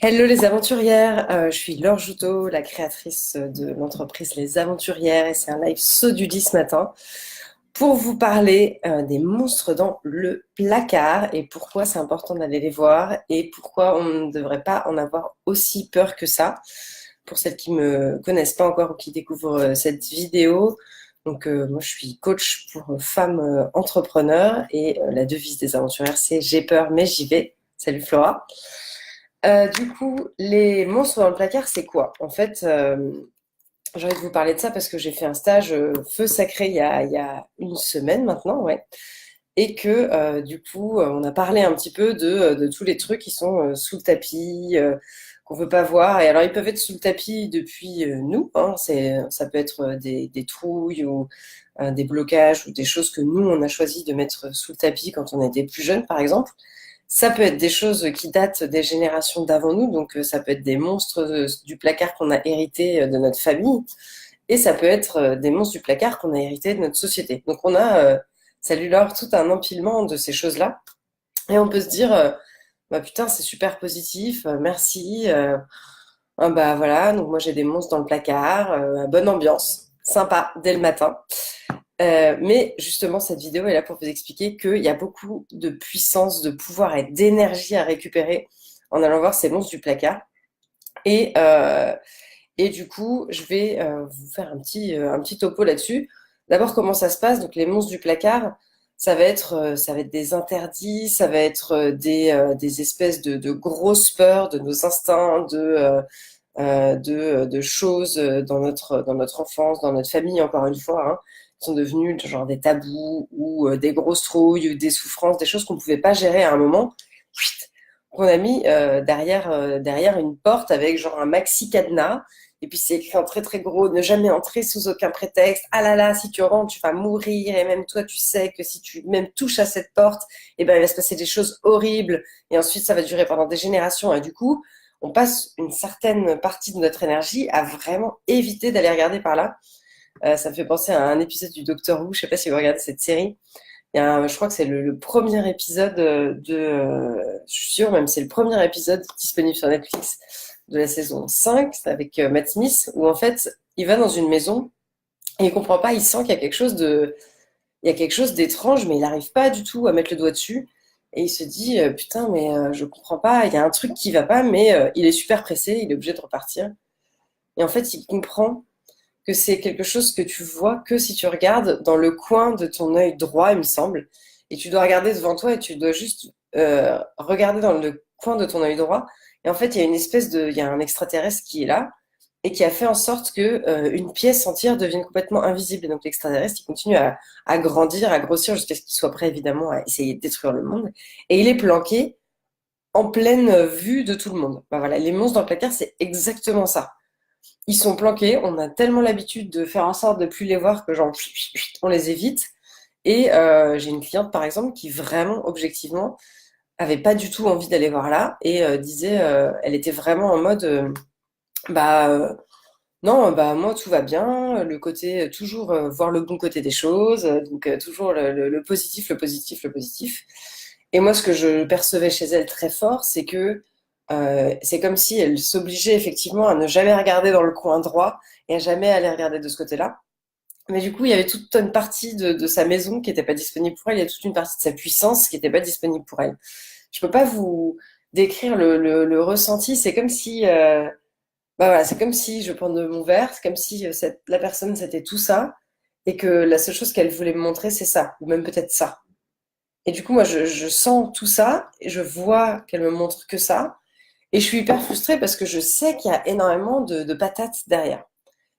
Hello les aventurières, je suis Laure Joutot, la créatrice de l'entreprise Les Aventurières et c'est un live saut du 10 ce matin pour vous parler des monstres dans le placard et pourquoi c'est important d'aller les voir et pourquoi on ne devrait pas en avoir aussi peur que ça. Pour celles qui me connaissent pas encore ou qui découvrent cette vidéo, moi je suis coach pour femmes entrepreneurs et la devise des aventurières c'est j'ai peur mais j'y vais. Salut Flora. Du coup, les monstres dans le placard, c'est quoi? En fait, j'ai envie de vous parler de ça parce que j'ai fait un stage feu sacré il y a une semaine maintenant, ouais. Et que du coup, on a parlé un petit peu de tous les trucs qui sont sous le tapis, qu'on veut pas voir. Et alors, ils peuvent être sous le tapis depuis nous, hein, ça peut être des trouilles ou des blocages ou des choses que nous, on a choisi de mettre sous le tapis quand on était plus jeune, par exemple. Ça peut être des choses qui datent des générations d'avant nous, donc ça peut être des monstres du placard qu'on a hérité de notre famille, et ça peut être des monstres du placard qu'on a hérité de notre société. Donc on a, salut Laure, tout un empilement de ces choses-là, et on peut se dire, bah putain, c'est super positif, merci, ah bah voilà, donc moi j'ai des monstres dans le placard, bonne ambiance, sympa dès le matin. Mais justement, cette vidéo est là pour vous expliquer qu'il y a beaucoup de puissance, de pouvoir et d'énergie à récupérer en allant voir ces monstres du placard. Et, euh, et du coup, je vais vous faire un petit topo là-dessus. D'abord, comment ça se passe? Donc, les monstres du placard, ça va être des interdits, ça va être des espèces de grosses peurs, de nos instincts, de choses dans notre enfance, dans notre famille, encore une fois, hein, qui sont devenus genre des tabous ou des grosses trouilles ou des souffrances, des choses qu'on ne pouvait pas gérer à un moment, chut, qu'on a mis derrière une porte avec genre un maxi cadenas. Et puis c'est écrit en très très gros, ne jamais entrer sous aucun prétexte. Ah là là, si tu rentres, tu vas mourir. Et même toi, tu sais que si tu même touches à cette porte, eh ben, il va se passer des choses horribles. Et ensuite, ça va durer pendant des générations. Et du coup, on passe une certaine partie de notre énergie à vraiment éviter d'aller regarder par là. Ça me fait penser à un épisode du Docteur Who, je sais pas si vous regardez cette série. Je crois que c'est le premier épisode je suis sûre même, c'est le premier épisode disponible sur Netflix de la saison 5, c'est avec Matt Smith, où en fait, il va dans une maison et il comprend pas, il sent qu'il y a quelque chose d'étrange, mais il n'arrive pas du tout à mettre le doigt dessus. Et il se dit, putain, mais je comprends pas, il y a un truc qui va pas, mais il est super pressé, il est obligé de repartir. Et en fait, il comprend que c'est quelque chose que tu vois que si tu regardes dans le coin de ton œil droit, il me semble. Et tu dois regarder devant toi et tu dois juste regarder dans le coin de ton œil droit. Et en fait, il y a un extraterrestre qui est là et qui a fait en sorte que une pièce entière devienne complètement invisible. Et donc l'extraterrestre, il continue à grandir, à grossir jusqu'à ce qu'il soit prêt évidemment à essayer de détruire le monde. Et il est planqué en pleine vue de tout le monde. Bah voilà, les monstres dans le placard, c'est exactement ça. Ils sont planqués, on a tellement l'habitude de faire en sorte de plus les voir que genre on les évite. Et j'ai une cliente par exemple qui vraiment objectivement avait pas du tout envie d'aller voir là et disait, elle était vraiment en mode bah non, bah moi tout va bien, le côté toujours voir le bon côté des choses, donc toujours le positif, le positif, le positif. Et moi ce que je percevais chez elle très fort, c'est que c'est comme si elle s'obligeait effectivement à ne jamais regarder dans le coin droit et à jamais aller regarder de ce côté-là. Mais du coup, il y avait toute une partie de sa maison qui n'était pas disponible pour elle, il y a toute une partie de sa puissance qui n'était pas disponible pour elle. Je peux pas vous décrire le ressenti, c'est comme si bah voilà, c'est comme si je prends de mon verre, c'est comme si la personne c'était tout ça et que la seule chose qu'elle voulait me montrer c'est ça, ou même peut-être ça. Et du coup, moi je sens tout ça et je vois qu'elle me montre que ça et je suis hyper frustrée parce que je sais qu'il y a énormément de patates derrière.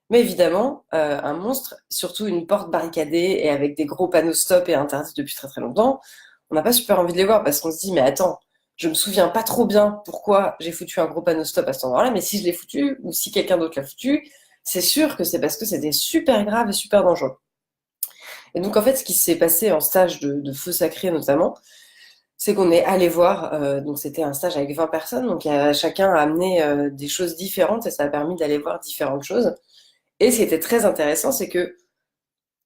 Mais évidemment, un monstre, surtout une porte barricadée et avec des gros panneaux stop et interdits depuis très très longtemps, on n'a pas super envie de les voir parce qu'on se dit, mais attends, je me souviens pas trop bien pourquoi j'ai foutu un gros panneau stop à cet endroit-là, mais si je l'ai foutu ou si quelqu'un d'autre l'a foutu, c'est sûr que c'est parce que c'était super grave et super dangereux. Et donc en fait, ce qui s'est passé en stage de feu sacré notamment, c'est qu'on est allé voir, donc c'était un stage avec 20 personnes, donc chacun a amené des choses différentes et ça a permis d'aller voir différentes choses. Et ce qui était très intéressant, c'est que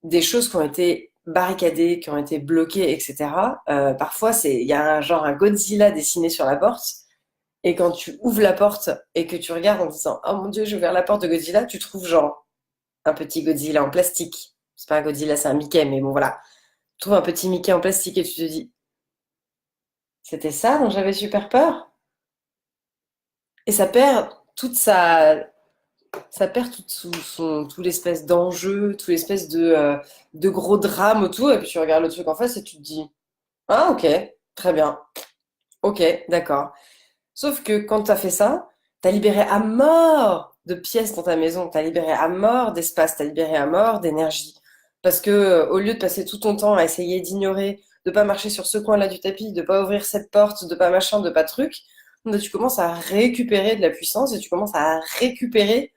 des choses qui ont été barricadées, qui ont été bloquées, etc. Parfois, il y a un genre un Godzilla dessiné sur la porte, Et quand tu ouvres la porte et que tu regardes en disant oh mon Dieu, j'ai ouvert la porte de Godzilla, tu trouves genre un petit Godzilla en plastique. C'est pas un Godzilla, c'est un Mickey, mais bon voilà. Tu trouves un petit Mickey en plastique et tu te dis c'était ça dont j'avais super peur? Et ça perd tout l'espèce d'enjeu, tout l'espèce de gros drame autour. Et puis tu regardes le truc en face et tu te dis ah ok, très bien, ok, d'accord. Sauf que quand tu as fait ça, tu as libéré à mort de pièces dans ta maison, tu as libéré à mort d'espace, tu as libéré à mort d'énergie. Parce que au lieu de passer tout ton temps à essayer d'ignorer, de pas marcher sur ce coin-là du tapis, de pas ouvrir cette porte, de pas machin, de pas truc, ben, tu commences à récupérer de la puissance et tu commences à récupérer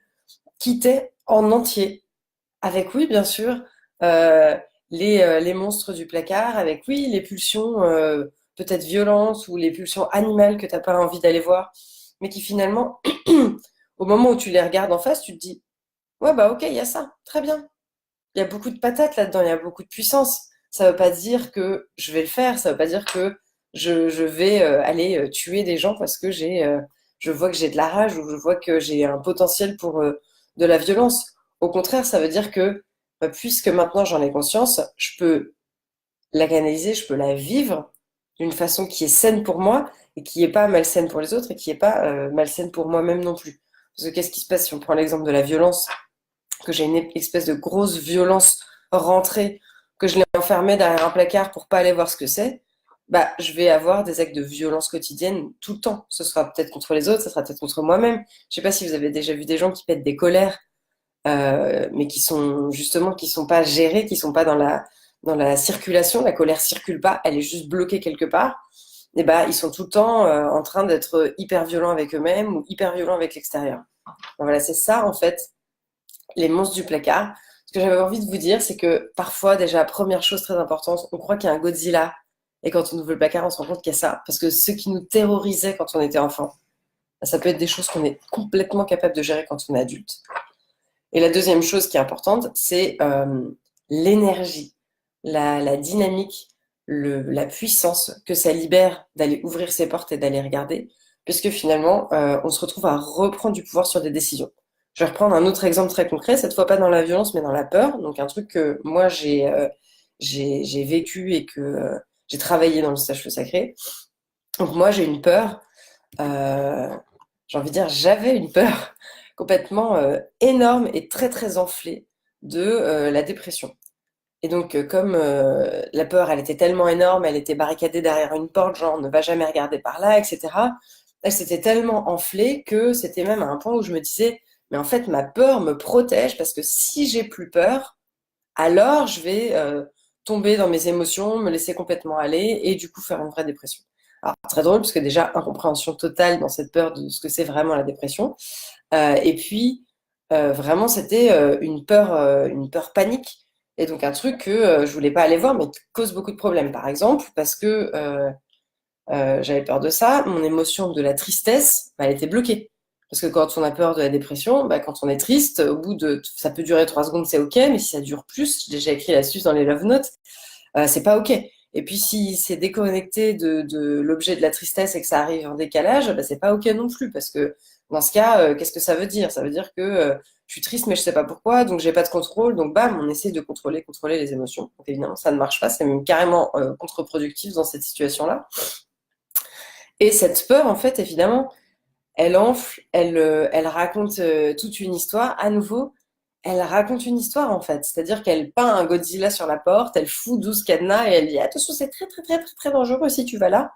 qui t'es en entier. Avec oui, bien sûr, euh, les monstres du placard, avec oui, les pulsions peut-être violentes ou les pulsions animales que t'as pas envie d'aller voir, mais qui finalement, au moment où tu les regardes en face, tu te dis, ouais, bah ok, il y a ça, très bien. Il y a beaucoup de patates là-dedans, il y a beaucoup de puissance. Ça veut pas dire que je vais le faire, ça veut pas dire que je vais aller tuer des gens parce que je vois que j'ai de la rage ou je vois que j'ai un potentiel pour de la violence. Au contraire, ça veut dire que bah, puisque maintenant j'en ai conscience, je peux la canaliser, je peux la vivre d'une façon qui est saine pour moi et qui est pas malsaine pour les autres et qui est pas malsaine pour moi-même non plus. Parce que qu'est-ce qui se passe si on prend l'exemple de la violence? Que j'ai une espèce de grosse violence rentrée, que je l'ai enfermée derrière un placard pour pas aller voir ce que c'est, bah, je vais avoir des actes de violence quotidienne tout le temps. Ce sera peut-être contre les autres, ça sera peut-être contre moi-même. Je sais pas si vous avez déjà vu des gens qui pètent des colères, mais qui sont justement, qui sont pas gérées, qui sont pas dans la circulation. La colère circule pas, elle est juste bloquée quelque part. Et bah, ils sont tout le temps en train d'être hyper violents avec eux-mêmes ou hyper violents avec l'extérieur. Voilà, c'est ça en fait les monstres du placard. Ce que j'avais envie de vous dire, c'est que parfois, déjà, première chose très importante, on croit qu'il y a un Godzilla. Et quand on ouvre le placard, on se rend compte qu'il y a ça. Parce que ce qui nous terrorisait quand on était enfant, ça peut être des choses qu'on est complètement capable de gérer quand on est adulte. Et la deuxième chose qui est importante, c'est l'énergie, la dynamique, la puissance que ça libère d'aller ouvrir ses portes et d'aller regarder, puisque finalement, on se retrouve à reprendre du pouvoir sur des décisions. Je vais reprendre un autre exemple très concret, cette fois pas dans la violence, mais dans la peur. Donc un truc que moi j'ai vécu et que j'ai travaillé dans le stage feu sacré. Donc moi j'ai une peur, euh, j'ai envie de dire j'avais une peur complètement énorme et très très enflée de la dépression. Et donc, comme la peur, elle était tellement énorme, elle était barricadée derrière une porte, genre ne va jamais regarder par là, etc. Elle s'était tellement enflée que c'était même à un point où je me disais, mais en fait, ma peur me protège parce que si j'ai plus peur, alors je vais tomber dans mes émotions, me laisser complètement aller et du coup faire une vraie dépression. Alors, très drôle parce que déjà, incompréhension totale dans cette peur de ce que c'est vraiment la dépression. Et puis, vraiment, c'était une peur panique. Et donc, un truc que je voulais pas aller voir, mais qui cause beaucoup de problèmes. Par exemple, parce que j'avais peur de ça, mon émotion de la tristesse, bah, elle était bloquée. Parce que quand on a peur de la dépression, bah, quand on est triste, au bout de, ça peut durer 3 secondes, c'est ok, mais si ça dure plus, j'ai déjà écrit l'astuce dans les love notes, c'est pas ok. Et puis si c'est déconnecté de l'objet de la tristesse et que ça arrive en décalage, bah, c'est pas ok non plus parce que dans ce cas, qu'est-ce que ça veut dire? Ça veut dire que je suis triste mais je sais pas pourquoi, donc j'ai pas de contrôle, donc bam, on essaie de contrôler les émotions. Donc évidemment, ça ne marche pas, c'est même carrément contre-productif dans cette situation-là. Et cette peur, en fait, évidemment, elle enfle, elle raconte toute une histoire. À nouveau, elle raconte une histoire en fait. C'est-à-dire qu'elle peint un Godzilla sur la porte, elle fout 12 cadenas et elle dit attention, c'est très très très très très dangereux si tu vas là.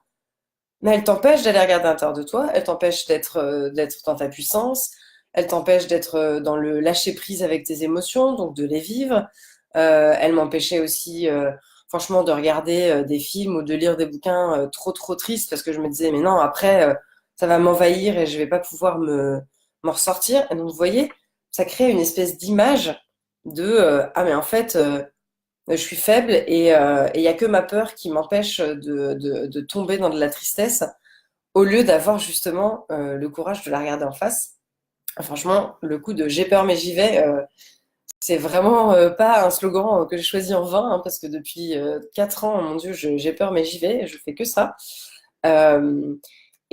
Mais elle t'empêche d'aller regarder à l'intérieur de toi, elle t'empêche d'être dans ta puissance, elle t'empêche d'être dans le lâcher prise avec tes émotions, donc de les vivre. Elle m'empêchait aussi, franchement, de regarder des films ou de lire des bouquins trop trop tristes parce que je me disais mais non après ça va m'envahir et je vais pas pouvoir me m'en ressortir. Et donc vous voyez, ça crée une espèce d'image de ah mais en fait je suis faible et il y a que ma peur qui m'empêche de tomber dans de la tristesse au lieu d'avoir justement le courage de la regarder en face. Franchement, le coup de j'ai peur mais j'y vais, c'est vraiment pas un slogan que j'ai choisi en vain, hein, parce que depuis 4 ans, mon Dieu, j'ai peur mais j'y vais, je fais que ça. Euh,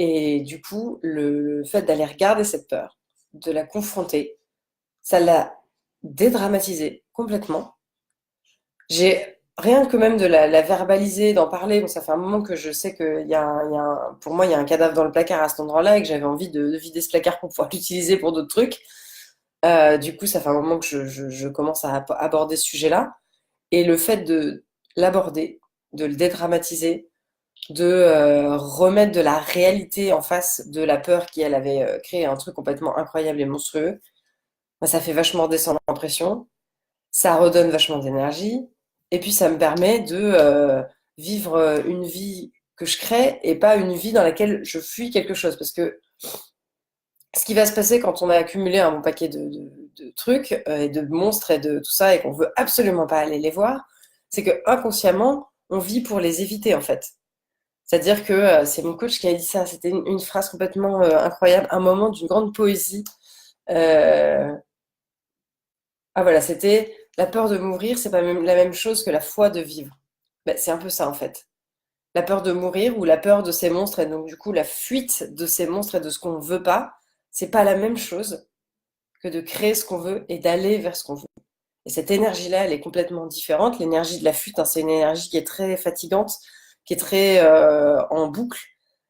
Et du coup, le fait d'aller regarder cette peur, de la confronter, ça l'a dédramatisée complètement. J'ai rien que même de la verbaliser, d'en parler. Bon, ça fait un moment que je sais qu'il y a, pour moi, il y a un cadavre dans le placard à cet endroit-là et que j'avais envie de vider ce placard pour pouvoir l'utiliser pour d'autres trucs. Du coup, ça fait un moment que je commence à aborder ce sujet-là. Et le fait de l'aborder, de le dédramatiser, de remettre de la réalité en face de la peur qui, elle, avait créé un truc complètement incroyable et monstrueux, bah, ça fait vachement descendre en pression, ça redonne vachement d'énergie, et puis ça me permet de vivre une vie que je crée et pas une vie dans laquelle je fuis quelque chose. Parce que ce qui va se passer quand on a accumulé un bon paquet de trucs et de monstres et de tout ça et qu'on veut absolument pas aller les voir, c'est que inconsciemment, on vit pour les éviter en fait. C'est-à-dire que c'est mon coach qui a dit ça. C'était une phrase complètement incroyable, un moment d'une grande poésie. Euh, Ah voilà, c'était la peur de mourir, c'est pas même la même chose que la foi de vivre. Ben, c'est un peu ça en fait. La peur de mourir ou la peur de ces monstres et donc du coup la fuite de ces monstres et de ce qu'on ne veut pas, c'est pas la même chose que de créer ce qu'on veut et d'aller vers ce qu'on veut. Et cette énergie-là, elle est complètement différente. L'énergie de la fuite, hein, c'est une énergie qui est très fatigante, qui est très en boucle,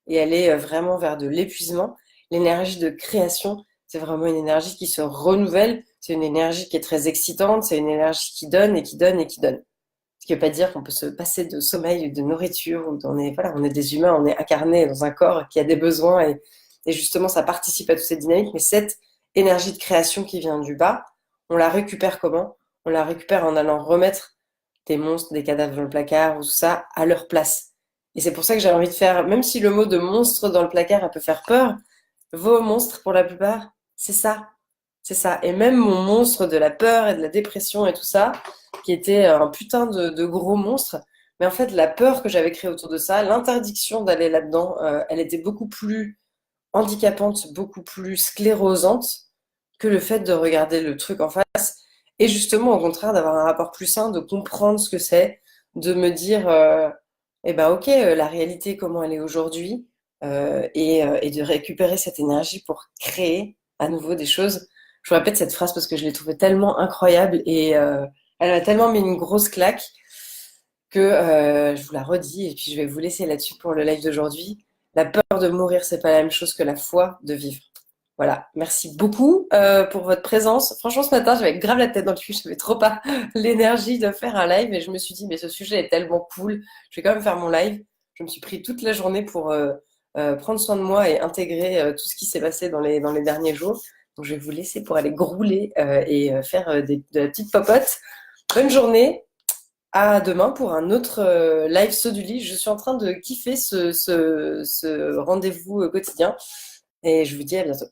et elle est vraiment vers de l'épuisement. L'énergie de création, c'est vraiment une énergie qui se renouvelle, c'est une énergie qui est très excitante, c'est une énergie qui donne et qui donne et qui donne. Ce qui ne veut pas dire qu'on peut se passer de sommeil ou de nourriture, ou on est, voilà, on est des humains, on est incarné dans un corps qui a des besoins, et justement, ça participe à toute cette dynamique, mais cette énergie de création qui vient du bas, on la récupère comment? On la récupère en allant remettre des monstres, des cadavres dans le placard ou tout ça à leur place. Et c'est pour ça que j'ai envie de faire, même si le mot de monstre dans le placard, elle peut faire peur, vos monstres, pour la plupart, c'est ça. C'est ça. Et même mon monstre de la peur et de la dépression et tout ça, qui était un putain de gros monstre, mais en fait, la peur que j'avais créée autour de ça, l'interdiction d'aller là-dedans, elle était beaucoup plus handicapante, beaucoup plus sclérosante que le fait de regarder le truc en face. Et justement, au contraire, d'avoir un rapport plus sain, de comprendre ce que c'est, de me dire, eh ben ok, la réalité, comment elle est aujourd'hui, et de récupérer cette énergie pour créer à nouveau des choses. Je vous répète cette phrase parce que je l'ai trouvée tellement incroyable et elle m'a tellement mis une grosse claque que je vous la redis et puis je vais vous laisser là-dessus pour le live d'aujourd'hui. La peur de mourir, c'est pas la même chose que la foi de vivre. Voilà, merci beaucoup pour votre présence. Franchement, ce matin, j'avais grave la tête dans le cul, je n'avais trop pas l'énergie de faire un live et je me suis dit, mais ce sujet est tellement cool, je vais quand même faire mon live. Je me suis pris toute la journée pour prendre soin de moi et intégrer tout ce qui s'est passé dans les derniers jours. Donc, je vais vous laisser pour aller grouler et faire de la petite popote. Bonne journée, à demain pour un autre live saut du lit. Je suis en train de kiffer ce rendez-vous quotidien et je vous dis à bientôt.